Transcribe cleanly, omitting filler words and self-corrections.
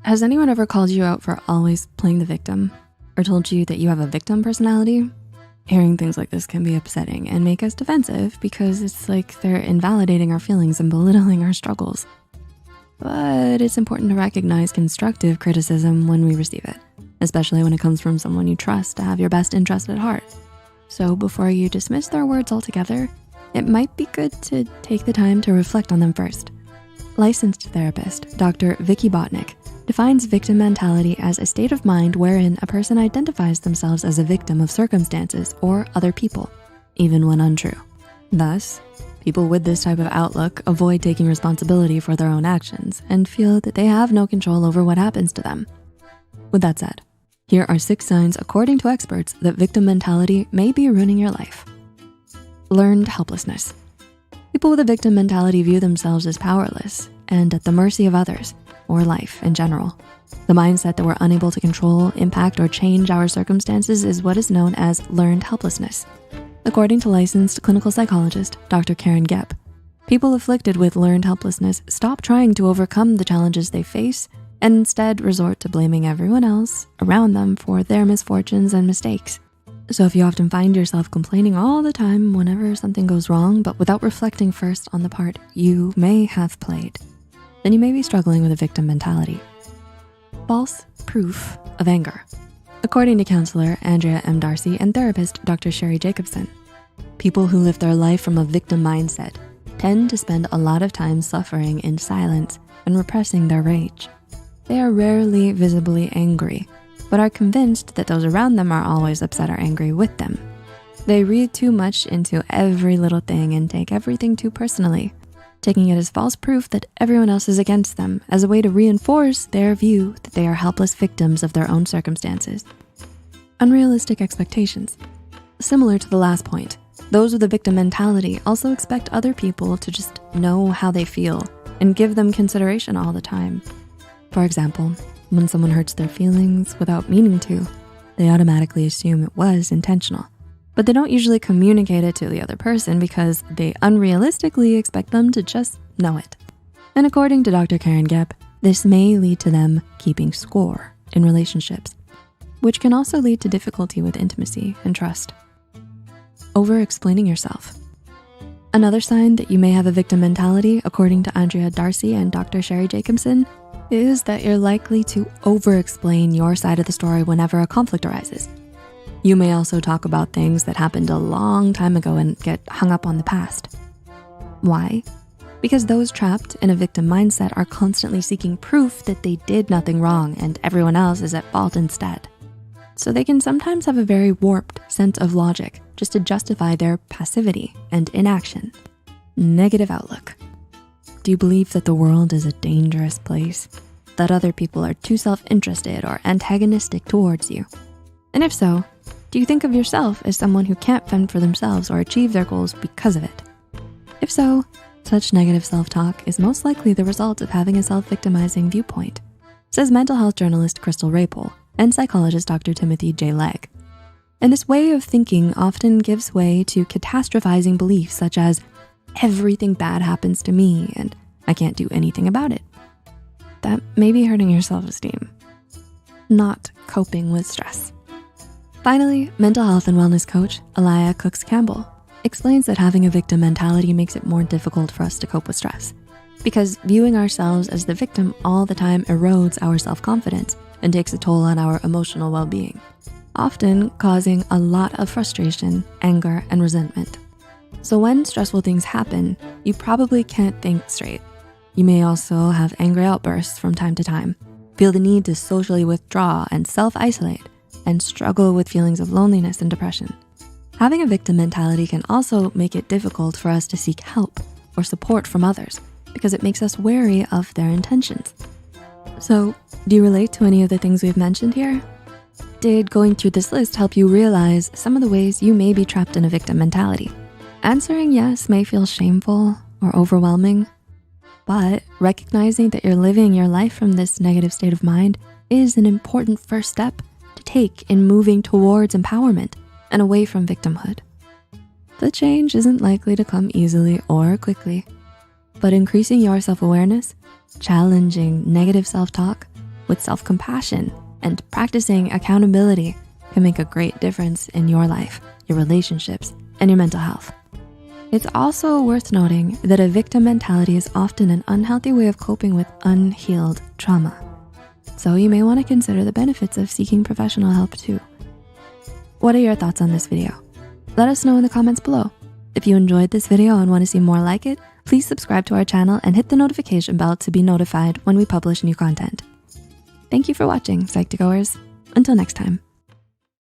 Has anyone ever called you out for always playing the victim or told you that you have a victim personality? Hearing things like this can be upsetting and make us defensive because it's like they're invalidating our feelings and belittling our struggles. But it's important to recognize constructive criticism when we receive it, especially when it comes from someone you trust to have your best interest at heart. So before you dismiss their words altogether, it might be good to take the time to reflect on them first. Licensed therapist Dr. Vicky Botnick defines victim mentality as a state of mind wherein a person identifies themselves as a victim of circumstances or other people, even when untrue. Thus, people with this type of outlook avoid taking responsibility for their own actions and feel that they have no control over what happens to them. With that said, here are 6 signs, according to experts, that victim mentality may be ruining your life. Learned helplessness. People with a victim mentality view themselves as powerless and at the mercy of others, or life in general. The mindset that we're unable to control, impact, or change our circumstances is what is known as learned helplessness. According to licensed clinical psychologist, Dr. Karen Gepp, people afflicted with learned helplessness stop trying to overcome the challenges they face and instead resort to blaming everyone else around them for their misfortunes and mistakes. So if you often find yourself complaining all the time whenever something goes wrong, but without reflecting first on the part you may have played, then you may be struggling with a victim mentality. False proof of anger. According to counselor Andrea M. Darcy and therapist Dr. Sherry Jacobson, people who live their life from a victim mindset tend to spend a lot of time suffering in silence and repressing their rage. They are rarely visibly angry, but are convinced that those around them are always upset or angry with them. They read too much into every little thing and take everything too personally, taking it as false proof that everyone else is against them as a way to reinforce their view that they are helpless victims of their own circumstances. Unrealistic expectations. Similar to the last point, those with a victim mentality also expect other people to just know how they feel and give them consideration all the time. For example, when someone hurts their feelings without meaning to, they automatically assume it was intentional. But they don't usually communicate it to the other person because they unrealistically expect them to just know it. And according to Dr. Karen Gepp, this may lead to them keeping score in relationships, which can also lead to difficulty with intimacy and trust. Over-explaining yourself. Another sign that you may have a victim mentality, according to Andrea Darcy and Dr. Sherry Jacobson, is that you're likely to over-explain your side of the story whenever a conflict arises. You may also talk about things that happened a long time ago and get hung up on the past. Why? Because those trapped in a victim mindset are constantly seeking proof that they did nothing wrong and everyone else is at fault instead. So they can sometimes have a very warped sense of logic just to justify their passivity and inaction. Negative outlook. Do you believe that the world is a dangerous place? That other people are too self-interested or antagonistic towards you? And if so, do you think of yourself as someone who can't fend for themselves or achieve their goals because of it? If so, such negative self-talk is most likely the result of having a self-victimizing viewpoint, says mental health journalist Crystal Rapol and psychologist Dr. Timothy J. Legg. And this way of thinking often gives way to catastrophizing beliefs such as, everything bad happens to me and I can't do anything about it. That may be hurting your self-esteem, not coping with stress. Finally, mental health and wellness coach Alaya Cooks-Campbell explains that having a victim mentality makes it more difficult for us to cope with stress because viewing ourselves as the victim all the time erodes our self-confidence and takes a toll on our emotional well-being, often causing a lot of frustration, anger, and resentment. So when stressful things happen, you probably can't think straight. You may also have angry outbursts from time to time, feel the need to socially withdraw and self-isolate, and struggle with feelings of loneliness and depression. Having a victim mentality can also make it difficult for us to seek help or support from others because it makes us wary of their intentions. So, do you relate to any of the things we've mentioned here? Did going through this list help you realize some of the ways you may be trapped in a victim mentality? Answering yes may feel shameful or overwhelming, but recognizing that you're living your life from this negative state of mind is an important first step to take in moving towards empowerment and away from victimhood. The change isn't likely to come easily or quickly, but increasing your self-awareness, challenging negative self-talk, with self-compassion and practicing accountability can make a great difference in your life, your relationships, and your mental health. It's also worth noting that a victim mentality is often an unhealthy way of coping with unhealed trauma. So you may want to consider the benefits of seeking professional help too. What are your thoughts on this video? Let us know in the comments below. If you enjoyed this video and want to see more like it, please subscribe to our channel and hit the notification bell to be notified when we publish new content. Thank you for watching, Psych2Goers. Until next time.